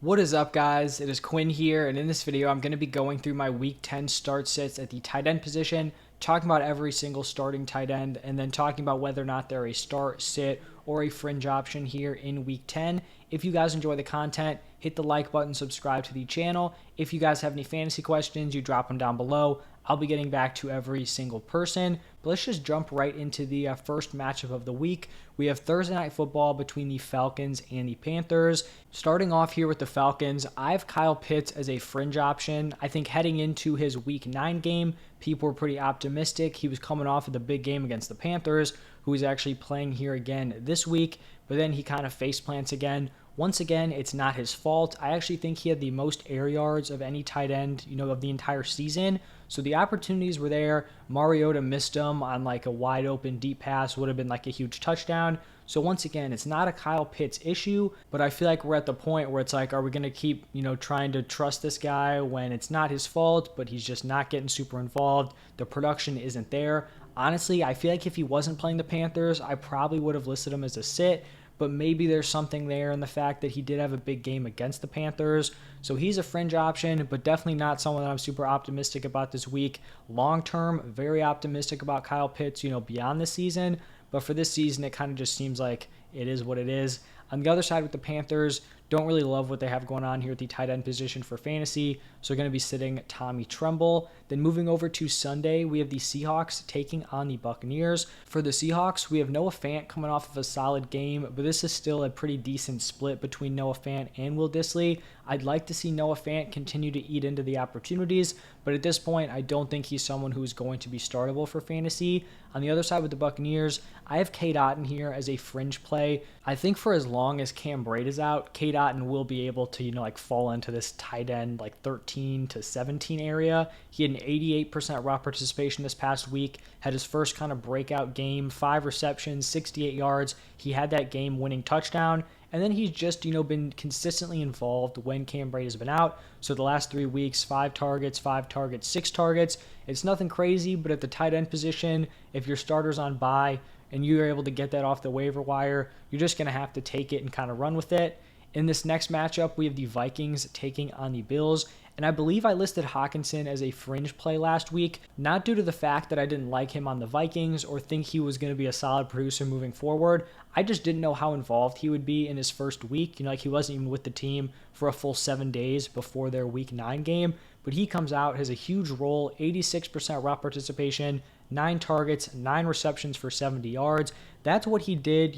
What is up, guys? It is Quinn here, and in this video, I'm going to be going through my Week 10 start sits at the tight end position, talking about every single starting tight end, and then talking about whether or not they're a start, sit, or a fringe option here in Week 10. If you guys enjoy the content, hit the like button, subscribe to the channel. If you guys have any fantasy questions, you drop them down below. I'll be getting back to every single person. But let's just jump right into the first matchup of the week. We have Thursday Night Football between the Falcons and the Panthers. Starting off here with the Falcons, I have Kyle Pitts as a fringe option. I think heading into his Week 9 game, people were pretty optimistic. He was coming off of the big game against the Panthers, who is actually playing here again this week. But then he kind of face plants again. Once again, it's not his fault. I actually think he had the most air yards of any tight end, of the entire season. So the opportunities were there. Mariota missed them on like a wide open deep pass, would have been like a huge touchdown. So once again, it's not a Kyle Pitts issue, but I feel like we're at the point where it's like, are we going to keep, trying to trust this guy when it's not his fault, but he's just not getting super involved. The production isn't there. Honestly, I feel like if he wasn't playing the Panthers, I probably would have listed him as a sit, but maybe there's something there in the fact that he did have a big game against the Panthers. So he's a fringe option, but definitely not someone that I'm super optimistic about this week. Long term, very optimistic about Kyle Pitts, beyond the season. But for this season, it kind of just seems like it is what it is. On the other side with the Panthers, don't really love what they have going on here at the tight end position for fantasy. So going to be sitting Tommy Tremble. Then moving over to Sunday, we have the Seahawks taking on the Buccaneers. For the Seahawks, we have Noah Fant coming off of a solid game, but this is still a pretty decent split between Noah Fant and Will Dissly. I'd like to see Noah Fant continue to eat into the opportunities, but at this point, I don't think he's someone who's going to be startable for fantasy. On the other side with the Buccaneers, I have Cade Otton here as a fringe play. I think for as long as Cam Brate is out, Cade Otton will be able to fall into this tight end 13 to 17 area. He had an 88% raw participation this past week, had his first kind of breakout game, 5 receptions, 68 yards. He had that game-winning touchdown, and then he's just, been consistently involved when Cam Brate has been out. So the last 3 weeks, 5 targets, 6 targets. It's nothing crazy, but at the tight end position, if your starter's on bye and you're able to get that off the waiver wire, you're just going to have to take it and kind of run with it. In this next matchup, we have the Vikings taking on the Bills. And I believe I listed Hockenson as a fringe play last week, not due to the fact that I didn't like him on the Vikings or think he was going to be a solid producer moving forward. I just didn't know how involved he would be in his first week. He wasn't even with the team for a full 7 days before their Week 9 game. But he comes out, has a huge role, 86% raw participation, 9 targets, 9 receptions for 70 yards. That's what he did,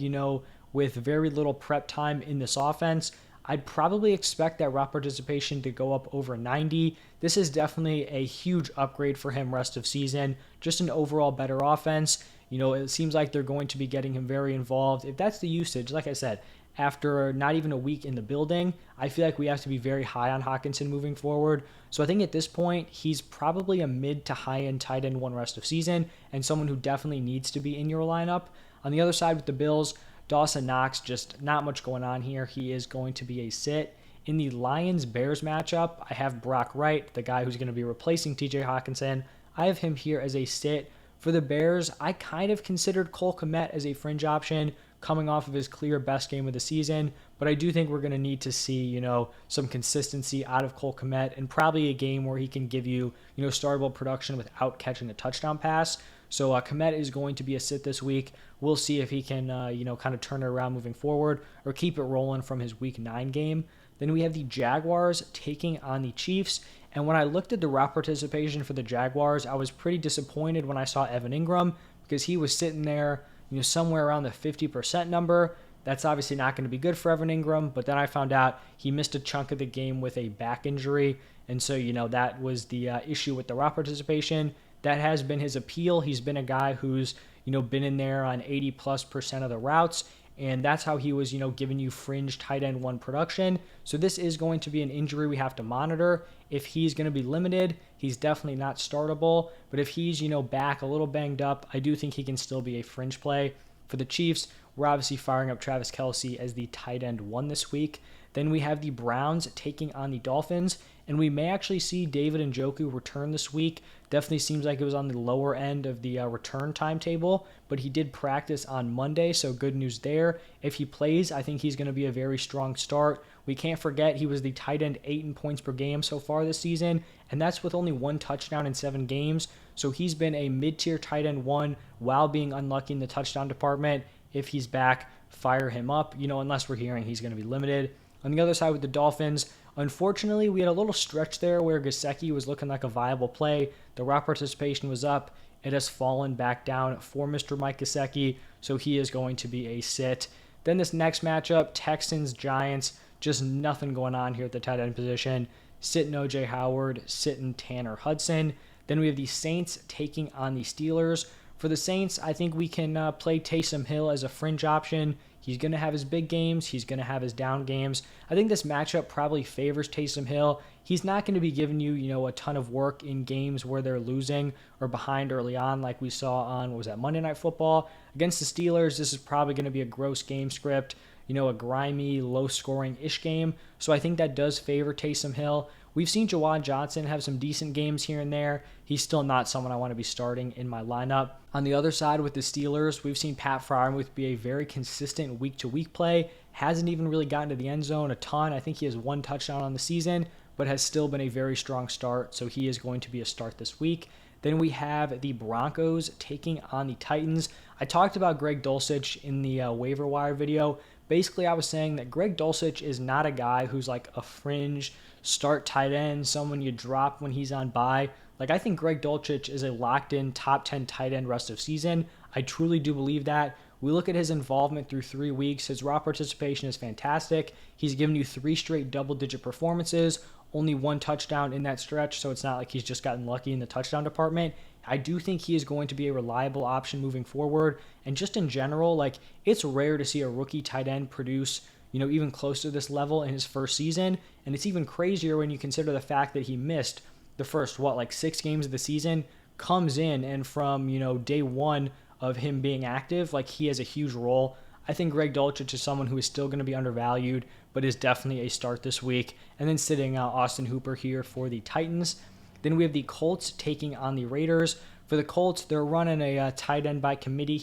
with very little prep time in this offense. I'd probably expect that raw participation to go up over 90. This is definitely a huge upgrade for him rest of season. Just an overall better offense. It seems like they're going to be getting him very involved. If that's the usage, like I said, after not even a week in the building, I feel like we have to be very high on Hockenson moving forward. So I think at this point, he's probably a mid to high end tight end one rest of season and someone who definitely needs to be in your lineup. On the other side with the Bills, Dawson Knox, just not much going on here. He is going to be a sit. In the Lions-Bears matchup, I have Brock Wright, the guy who's going to be replacing TJ Hockenson. I have him here as a sit. For the Bears, I kind of considered Cole Kmet as a fringe option coming off of his clear best game of the season, but I do think we're going to need to see, some consistency out of Cole Kmet and probably a game where he can give you, startable production without catching a touchdown pass. So Kmet is going to be a sit this week. We'll see if he can, kind of turn it around moving forward or keep it rolling from his Week 9 game. Then we have the Jaguars taking on the Chiefs. And when I looked at the raw participation for the Jaguars, I was pretty disappointed when I saw Evan Ingram because he was sitting there, somewhere around the 50% number. That's obviously not going to be good for Evan Ingram, but then I found out he missed a chunk of the game with a back injury. And so, that was the issue with the raw participation. That has been his appeal. He's been a guy who's, been in there on 80+% of the routes, and that's how he was, giving you fringe tight end one production. So this is going to be an injury we have to monitor. If he's going to be limited, he's definitely not startable, but if he's, back a little banged up, I do think he can still be a fringe play. For the Chiefs, we're obviously firing up Travis Kelce as the tight end one this week. Then we have the Browns taking on the Dolphins, and we may actually see David Njoku return this week. Definitely seems like it was on the lower end of the return timetable, but he did practice on Monday, so good news there. If he plays, I think he's going to be a very strong start. We can't forget he was the tight end 8 in points per game so far this season, and that's with only 1 touchdown in 7 games. So he's been a mid-tier tight end 1 while being unlucky in the touchdown department. If he's back, fire him up, unless we're hearing he's going to be limited. On the other side with the Dolphins, unfortunately, we had a little stretch there where Gesicki was looking like a viable play. The route participation was up. It has fallen back down for Mr. Mike Gesicki, so he is going to be a sit. Then this next matchup, Texans Giants, just nothing going on here at the tight end position. Sitting O.J. Howard, sitting Tanner Hudson. Then we have the Saints taking on the Steelers. For the Saints, I think we can play Taysom Hill as a fringe option. He's going to have his big games. He's going to have his down games. I think this matchup probably favors Taysom Hill. He's not going to be giving you, a ton of work in games where they're losing or behind early on like we saw on, Monday Night Football. Against the Steelers, this is probably going to be a gross game script, a grimy, low-scoring-ish game. So I think that does favor Taysom Hill. We've seen Jawan Johnson have some decent games here and there. He's still not someone I want to be starting in my lineup. On the other side with the Steelers, we've seen Pat Freiermuth be a very consistent week-to-week play. Hasn't even really gotten to the end zone a ton. I think he has 1 touchdown on the season, but has still been a very strong start, so he is going to be a start this week. Then we have the Broncos taking on the Titans. I talked about Greg Dulcich in the waiver wire video. Basically, I was saying that Greg Dulcich is not a guy who's like a fringe start tight end, someone you drop when he's on bye. I think Greg Dulcich is a locked-in top 10 tight end rest of season. I truly do believe that. We look at his involvement through 3 weeks. His raw participation is fantastic. He's given you 3 straight double-digit performances, only 1 touchdown in that stretch, so it's not like he's just gotten lucky in the touchdown department. I do think he is going to be a reliable option moving forward. And just in general, it's rare to see a rookie tight end produce, even close to this level in his first season. And it's even crazier when you consider the fact that he missed the first, 6 games of the season, comes in, and from, day 1 of him being active, he has a huge role. I think Greg Dulcich is someone who is still going to be undervalued, but is definitely a start this week. And then sitting Austin Hooper here for the Titans. Then we have the Colts taking on the Raiders. For the Colts, they're running a tight end by committee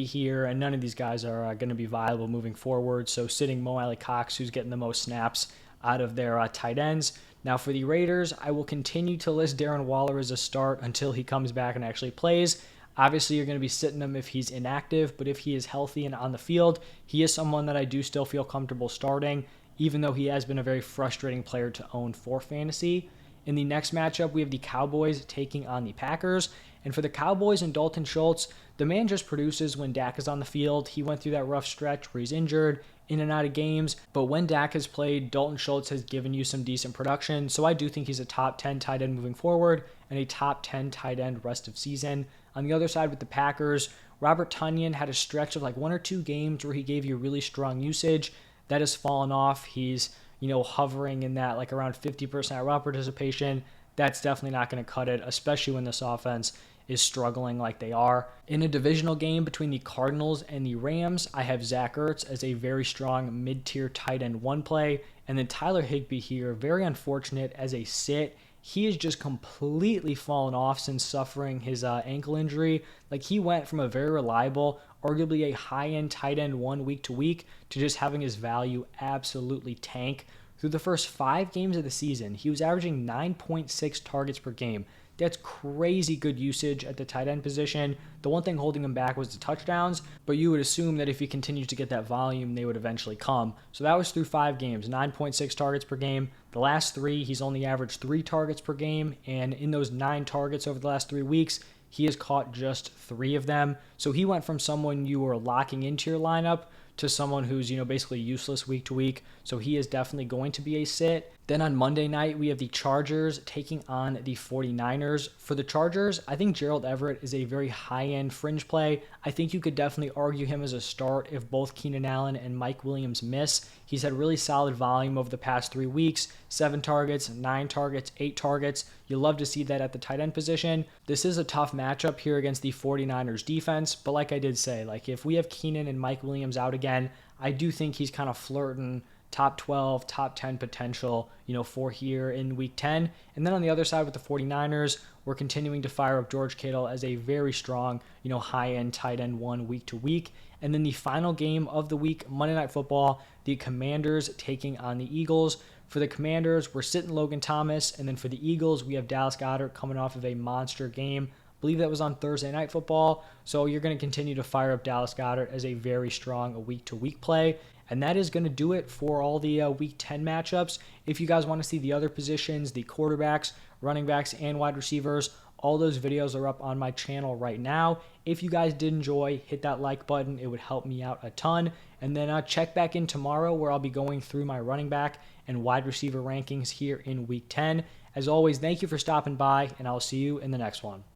here. And none of these guys are going to be viable moving forward. So sitting Mo Alley-Cox, who's getting the most snaps out of their tight ends. Now for the Raiders, I will continue to list Darren Waller as a start until he comes back and actually plays. Obviously, you're going to be sitting him if he's inactive, but if he is healthy and on the field, he is someone that I do still feel comfortable starting, even though he has been a very frustrating player to own for fantasy. In the next matchup, we have the Cowboys taking on the Packers. And for the Cowboys and Dalton Schultz, the man just produces when Dak is on the field. He went through that rough stretch where he's injured, in and out of games. But when Dak has played, Dalton Schultz has given you some decent production. So I do think he's a top 10 tight end moving forward and a top 10 tight end rest of season. On the other side with the Packers, Robert Tonyan had a stretch of 1 or 2 games where he gave you really strong usage. That has fallen off. He's, hovering in that around 50% raw participation. That's definitely not going to cut it, especially when this offense is struggling like they are. In a divisional game between the Cardinals and the Rams, I have Zach Ertz as a very strong mid-tier tight end 1 play, and then Tyler Higbee here, very unfortunate as a sit. He has just completely fallen off since suffering his ankle injury. He went from a very reliable, arguably a high-end tight end 1 week to week, to just having his value absolutely tank. Through the first 5 games of the season, he was averaging 9.6 targets per game. That's crazy good usage at the tight end position. The one thing holding him back was the touchdowns, but you would assume that if he continues to get that volume, they would eventually come. So that was through 5 games, 9.6 targets per game. The last 3, he's only averaged 3 targets per game, and in those 9 targets over the last 3 weeks, he has caught just 3 of them. So he went from someone you were locking into your lineup to someone who's, basically useless week to week. So he is definitely going to be a sit. Then on Monday night, we have the Chargers taking on the 49ers. For the Chargers, I think Gerald Everett is a very high-end fringe play. I think you could definitely argue him as a start if both Keenan Allen and Mike Williams miss. He's had really solid volume over the past 3 weeks, 7 targets, 9 targets, 8 targets. You love to see that at the tight end position. This is a tough matchup here against the 49ers defense, but like I did say, if we have Keenan and Mike Williams out again, I do think he's kind of flirting top 12, top 10 potential, for here in week 10. And then on the other side with the 49ers, we're continuing to fire up George Kittle as a very strong, high-end tight end one week to week. And then the final game of the week, Monday Night Football, the Commanders taking on the Eagles. For the Commanders, we're sitting Logan Thomas. And then for the Eagles, we have Dallas Goedert coming off of a monster game. I believe that was on Thursday Night Football. So you're going to continue to fire up Dallas Goedert as a very strong week-to-week play. And that is going to do it for all the Week 10 matchups. If you guys want to see the other positions, the quarterbacks, running backs, and wide receivers, all those videos are up on my channel right now. If you guys did enjoy, hit that like button. It would help me out a ton. And then check back in tomorrow where I'll be going through my running back and wide receiver rankings here in Week 10. As always, thank you for stopping by, and I'll see you in the next one.